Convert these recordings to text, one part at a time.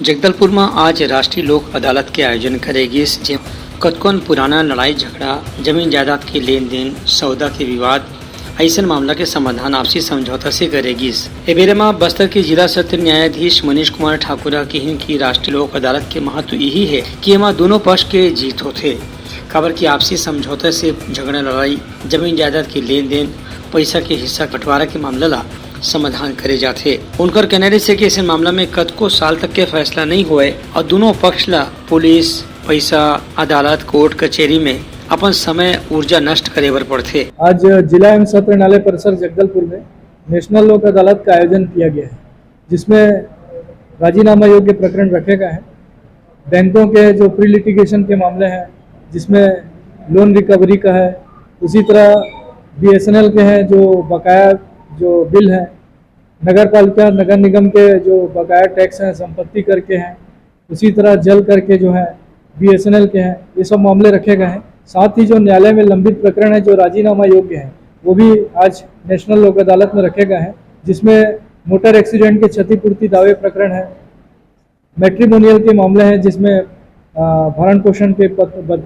जगदलपुर में आज राष्ट्रीय लोक अदालत के आयोजन करेगी। कतकोन पुराना लड़ाई झगड़ा, जमीन जायदाद के लेन देन, सौदा के विवाद, ऐसा मामला के समाधान आपसी समझौता से करेगी। एबेरे में बस्तर के जिला सत्र न्यायाधीश मनीष कुमार ठाकुर की राष्ट्रीय लोक अदालत के महत्व यही है कि एमा दोनों पक्ष के जीत होते। खबर की आपसी समझौते से झगड़ा, लड़ाई, जमीन जायदाद के लेन देन, पैसा के हिस्सा बंटवारा के मामला ला समाधान करे जाते। उनकर कहने से कि इस मामला में कतको साल तक के फैसला नहीं हुए और दोनों पक्ष ला पुलिस, पैसा, अदालत, कोर्ट कचहरी में अपन समय ऊर्जा नष्ट करे बर पड़ते। आज जिला एवं सत्र न्यायालय परिसर जगदलपुर में नेशनल लोक अदालत का आयोजन किया गया है, जिसमें राजीनामा योग्य प्रकरण रखे गए हैं। बैंकों के जो प्री लिटिगेशन के मामले हैं, जिसमें लोन रिकवरी का है, उसी तरह BSNL के हैं जो बकाया जो बिल हैं, नगर पालिका नगर निगम के जो बकाया टैक्स हैं, संपत्ति कर के हैं, उसी तरह जल करके जो है BSNL के हैं, ये सब मामले रखे गए हैं। साथ ही जो न्यायालय में लंबित प्रकरण है जो राजीनामा योग्य हैं, वो भी आज नेशनल लोक अदालत में रखे गए हैं, जिसमें मोटर एक्सीडेंट के क्षतिपूर्ति दावे प्रकरण है, मैट्रिमोनियल के मामले हैं, जिसमें भरण पोषण के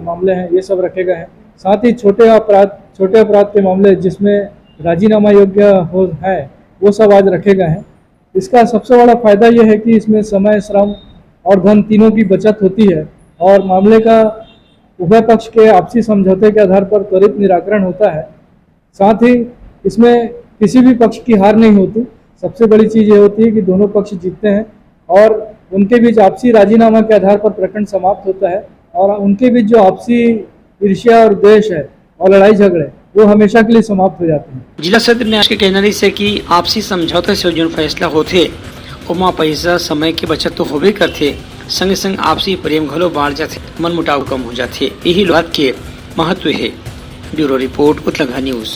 मामले हैं, ये सब रखे गए हैं। साथ ही छोटे अपराध के मामले जिसमें राजीनामा योग्य है, वो सब आज रखे गए हैं। इसका सबसे बड़ा फायदा ये है कि इसमें समय, श्रम और धन तीनों की बचत होती है और मामले का उभय पक्ष के आपसी समझौते के आधार पर त्वरित निराकरण होता है। साथ ही इसमें किसी भी पक्ष की हार नहीं होती। सबसे बड़ी चीज़ ये होती है कि दोनों पक्ष जीतते हैं और उनके बीच आपसी राजीनामा के आधार पर प्रकरण समाप्त होता है और उनके बीच जो आपसी ईर्ष्या और द्वेष है और लड़ाई झगड़े, वो हमेशा के लिए समाप्त हो जाते हैं। जिला सत्र न्यायाधीश के कहने से कि आपसी समझौते से जो फैसला होते उमा पैसा, समय की बचत तो होबे करते, संगे संग आपसी प्रेम घलो बाढ़ जाते, मन मुटाव कम हो जाते। यही बात के महत्व है। Bureau report, Uttarakhand news.